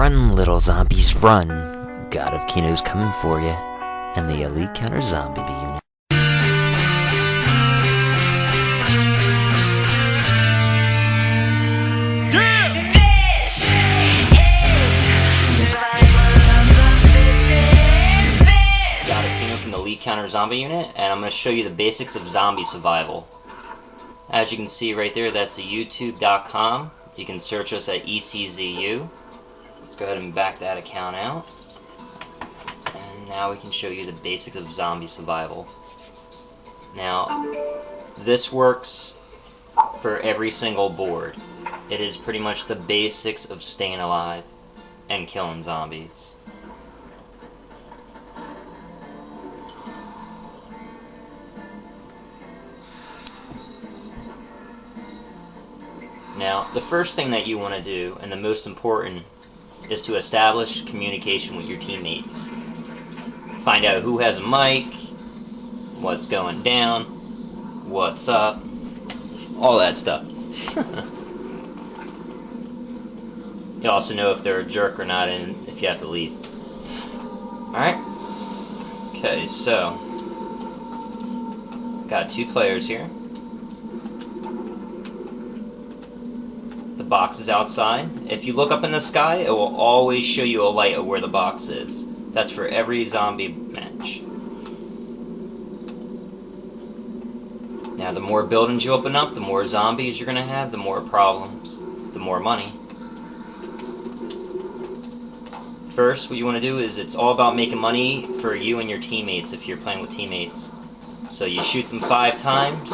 Run, little zombies, run. God of Kino's coming for you. And the Elite Counter Zombie Unit. Counter zombie unit, and I'm going to show you the basics of zombie survival. As you can see right there, that's the youtube.com. You can search us at ECZU. Let's go ahead and back that account out. And now we can show you the basics of zombie survival. Now, this works for every single board. It is pretty much the basics of staying alive and killing zombies. Now, the first thing that you want to do, and the most important, is to establish communication with your teammates. Find out who has a mic, what's going down, what's up, all that stuff. You also know if they're a jerk or not, and if you have to leave. Alright? Okay, so got 2 players here. The box is outside. If you look up in the sky, it will always show you a light of where the box is. That's for every zombie match. Now, the more buildings you open up, the more zombies you're going to have, the more problems, the more money. First, what you want to do is, it's all about making money for you and your teammates if you're playing with teammates. So you shoot them 5 times,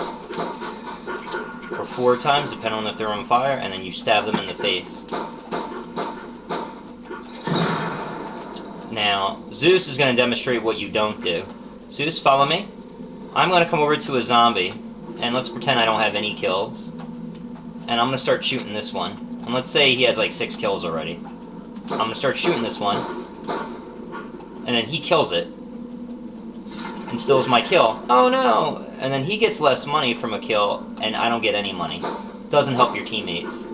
or 4 times, depending on if they're on fire, and then you stab them in the face. Now, Zeus is going to demonstrate what you don't do. Zeus, follow me. I'm going to come over to a zombie, and let's pretend I don't have any kills. And I'm going to start shooting this one. And let's say he has like 6 kills already. I'm going to start shooting this one, and then he kills it, and steals my kill. Oh no! And then he gets less money from a kill, and I don't get any money. Doesn't help your teammates.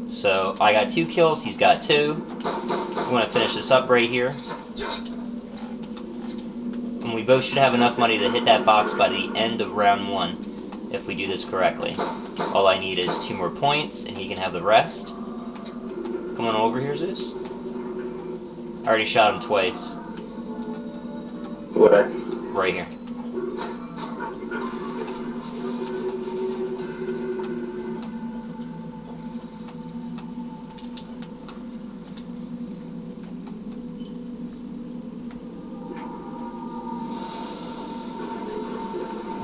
So, I got 2 kills, he's got 2. We want to finish this up right here. And we both should have enough money to hit that box by the end of round 1, if we do this correctly. All I need is 2 more points, and he can have the rest. Come on over here, Zeus. I already shot him twice. Where? Right here.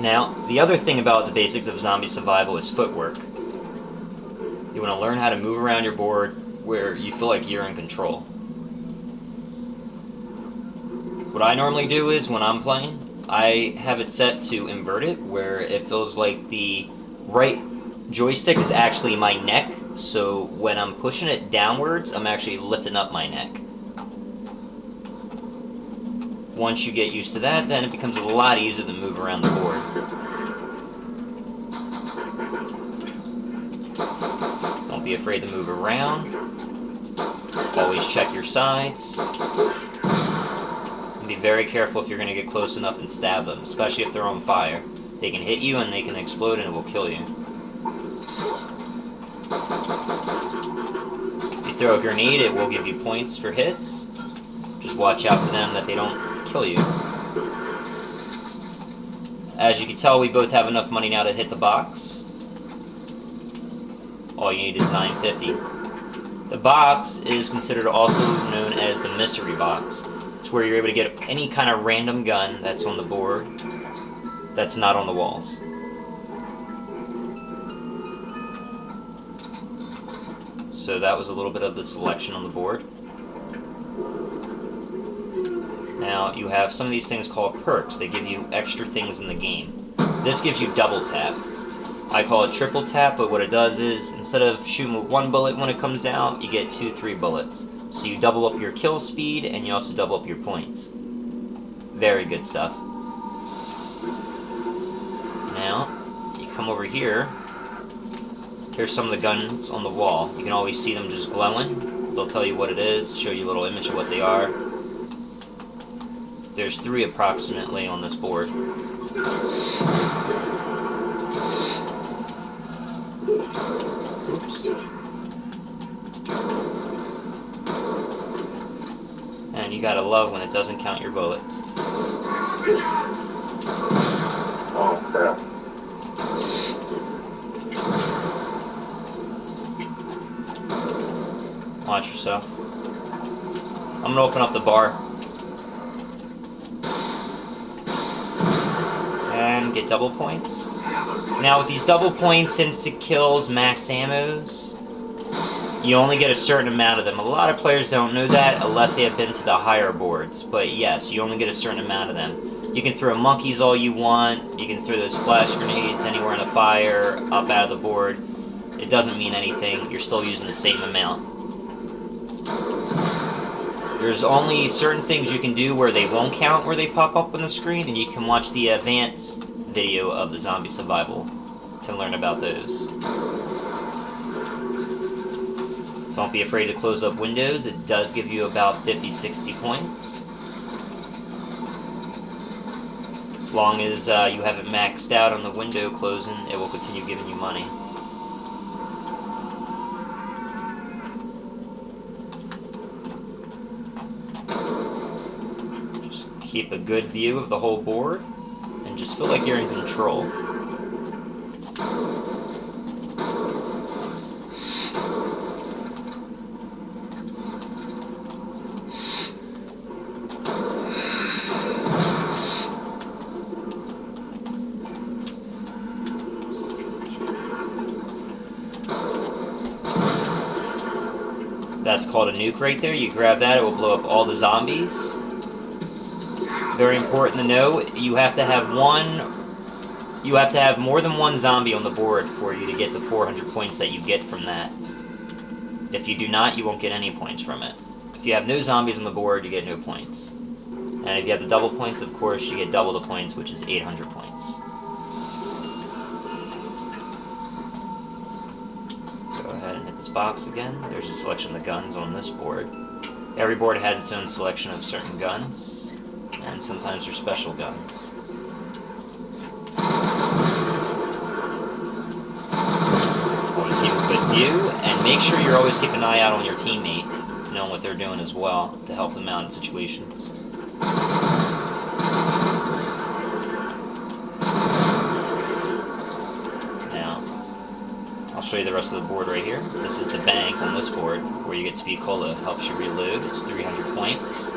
Now, the other thing about the basics of zombie survival is footwork. You want to learn how to move around your board where you feel like you're in control. What I normally do is, when I'm playing, I have it set to inverted, where it feels like the right joystick is actually my neck, so when I'm pushing it downwards, I'm actually lifting up my neck. Once you get used to that, then it becomes a lot easier to move around the board. Don't be afraid to move around. Always check your sides. Be very careful if you're going to get close enough and stab them, especially if they're on fire. They can hit you and they can explode and it will kill you. If you throw a grenade, it will give you points for hits. Just watch out for them that they don't kill you. As you can tell, we both have enough money now to hit the box. All you need is $9.50. The box is considered also known as the mystery box. It's where you're able to get any kind of random gun that's on the board that's not on the walls. So that was a little bit of the selection on the board. Now, you have some of these things called perks. They give you extra things in the game. This gives you double tap. I call it triple tap, but what it does is, instead of shooting with 1 bullet when it comes out, you get 2, 3 bullets. So you double up your kill speed, and you also double up your points. Very good stuff. Now, you come over here. Here's some of the guns on the wall. You can always see them just glowing. They'll tell you what it is, show you a little image of what they are. There's 3 approximately on this board. Oops. And you gotta love when it doesn't count your bullets. Oh, crap. Watch yourself. I'm gonna open up the bar. And get double points. Now with these double points, instant kills, max ammos, you only get a certain amount of them. A lot of players don't know that unless they have been to the higher boards. But yes, you only get a certain amount of them. You can throw monkeys all you want. You can throw those flash grenades anywhere in the fire, up out of the board. It doesn't mean anything. You're still using the same amount. There's only certain things you can do where they won't count where they pop up on the screen, and you can watch the advanced video of the zombie survival to learn about those. Don't be afraid to close up windows. It does give you about 50-60 points. As long as you have it maxed out on the window closing, it will continue giving you money. Keep a good view of the whole board, and just feel like you're in control. That's called a nuke right there. You grab that, it will blow up all the zombies. Very important to know, you have to have more than one zombie on the board for you to get the 400 points that you get from that. If you do not, you won't get any points from it. If you have no zombies on the board, you get no points. And if you have the double points, of course, you get double the points, which is 800 points. Go ahead and hit this box again. There's a selection of the guns on this board. Every board has its own selection of certain guns. And sometimes they're special guns. Always keep a good view, and make sure you're always keeping an eye out on your teammate, knowing what they're doing as well, to help them out in situations. Now, I'll show you the rest of the board right here. This is the bank on this board, where you get Speed Cola. Helps you reload. It's 300 points.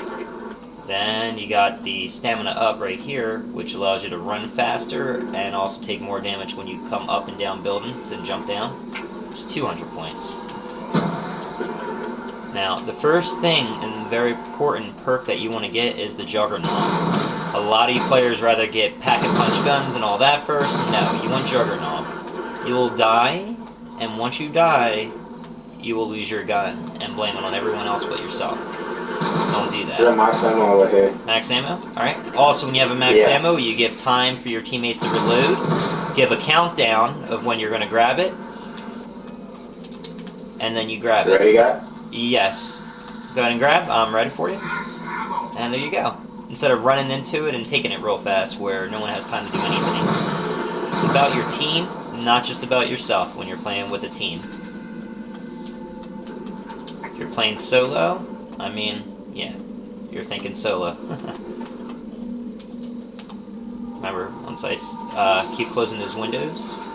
Then you got the stamina up right here, which allows you to run faster and also take more damage when you come up and down buildings and jump down. It's 200 points. Now, the first thing and very important perk that you want to get is the Juggernaut. A lot of you players rather get pack-and-punch guns and all that first. No, you want Juggernaut. You will die, and once you die, you will lose your gun and blame it on everyone else but yourself. Don't do that. Max ammo over here. Max ammo? Alright. Also, when you have a max ammo, you give time for your teammates to reload. Give a countdown of when you're going to grab it. And then you grab it. Ready, guy? Yes. Go ahead and grab. I'm ready for you. And there you go. Instead of running into it and taking it real fast where no one has time to do anything. It's about your team, not just about yourself when you're playing with a team. If you're playing solo, I mean, yeah, you're thinking solo. Remember, once I keep closing those windows.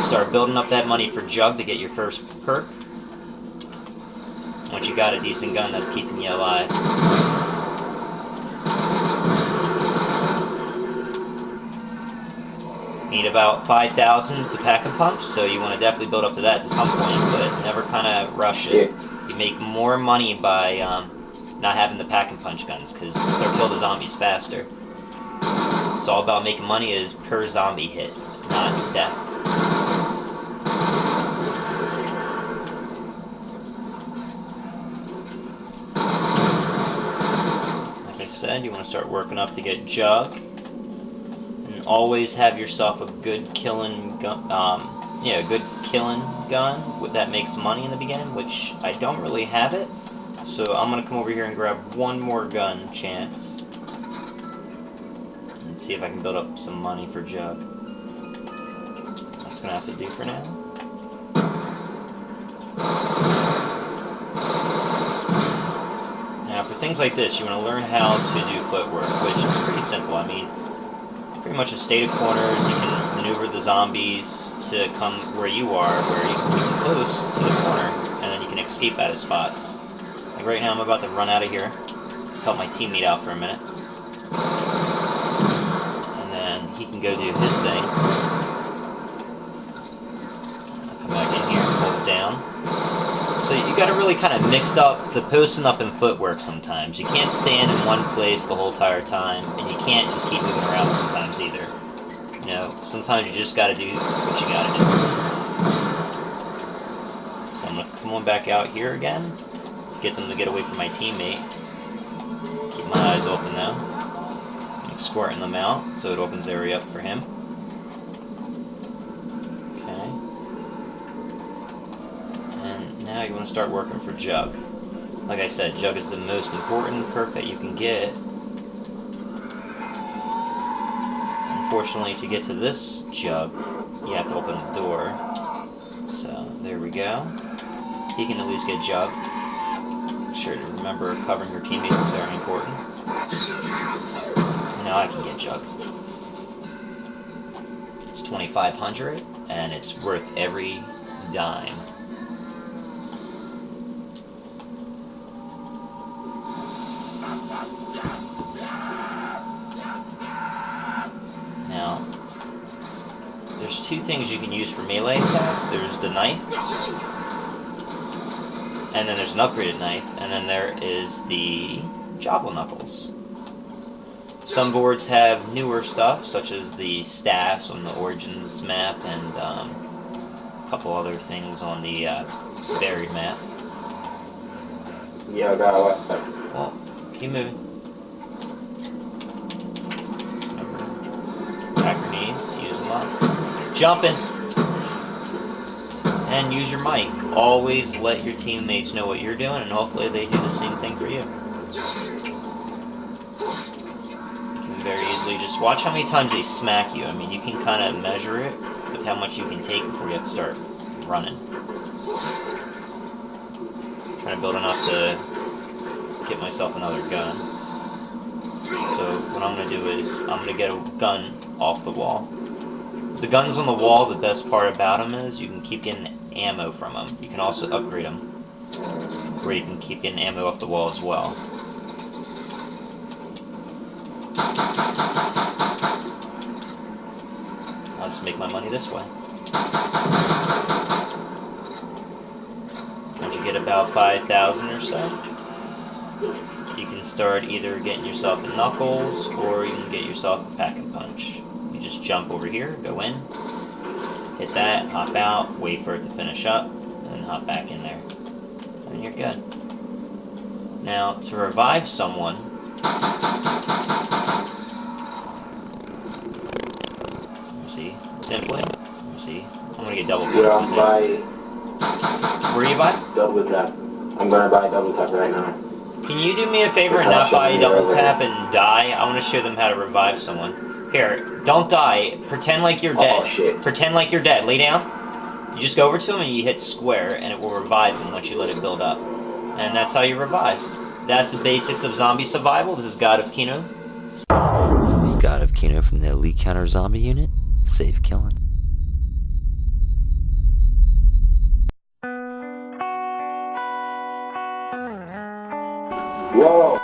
Start building up that money for Jug to get your first perk. Once you got a decent gun that's keeping you alive. Need about 5,000 to pack and punch, so you want to definitely build up to that to some point, but never kind of rush it. You make more money by not having the pack and punch guns, because they'll kill the zombies faster. It's all about making money is per zombie hit, not death. Like I said, you want to start working up to get Jug. And always have yourself a good killing gun. Good killing gun that makes money in the beginning, which I don't really have it. So I'm gonna come over here and grab one more gun chance. And see if I can build up some money for Jug. That's gonna have to do for now. Now for things like this, you want to learn how to do footwork, which is pretty simple. I mean, pretty much a state of corners. You can maneuver the zombies to come where you are, where you can keep them close to the corner, and then you can escape out of spots. Like right now, I'm about to run out of here, help my teammate out for a minute, and then he can go do his thing. I'll come back in here and hold it down. So you gotta really kind of mix up the posting up and footwork sometimes. You can't stand in one place the whole entire time, and you can't just keep moving around sometimes either. You know, sometimes you just gotta do what you gotta do. So I'm gonna come on back out here again, get them to get away from my teammate. Keep my eyes open though. I'm squirting them out so it opens the area up for him. Okay. And now you want to start working for Jug. Like I said, Jug is the most important perk that you can get. Unfortunately, to get to this Jug, you have to open the door. So, there we go. He can at least get Jug. Be sure to remember covering your teammates is very important. Now I can get Jug. It's 2,500, and it's worth every dime. Now, there's two things you can use for melee attacks. There's the knife, and then there's an upgraded knife, and then there is the Joggle Knuckles. Some boards have newer stuff, such as the staffs on the Origins map, and a couple other things on the Buried map. Yeah, I got a lot. Well, keep moving. Pack grenades, use them up. Jumping! And use your mic. Always let your teammates know what you're doing, and hopefully they do the same thing for you. You can very easily just watch how many times they smack you. I mean, you can kind of measure it with how much you can take before you have to start running. Trying to build enough to get myself another gun. So what I'm going to do is I'm going to get a gun off the wall. The guns on the wall, the best part about them is you can keep getting ammo from them. You can also upgrade them where you can keep getting ammo off the wall as well. I'll just make my money this way. Once you get about 5,000 or so, you can start either getting yourself a Knuckles, or you can get yourself a Pack and Punch. You just jump over here, go in, hit that, hop out, wait for it to finish up, and then hop back in there. And you're good. Now, to revive someone, let me see, simply, let me see, I'm gonna get double points Yeah, with it. buy Where are you buy? double tap. I'm gonna buy double tap right now. Can you do me a favor and not buy double tap and die? I want to show them how to revive someone. Here, don't die. Pretend like you're dead. Oh, shit. Pretend like you're dead. Lay down. You just go over to him and you hit square, and it will revive him once you let it build up. And that's how you revive. That's the basics of zombie survival. This is God of Kino. This is God of Kino from the Elite Counter Zombie Unit. Safe killing. Whoa!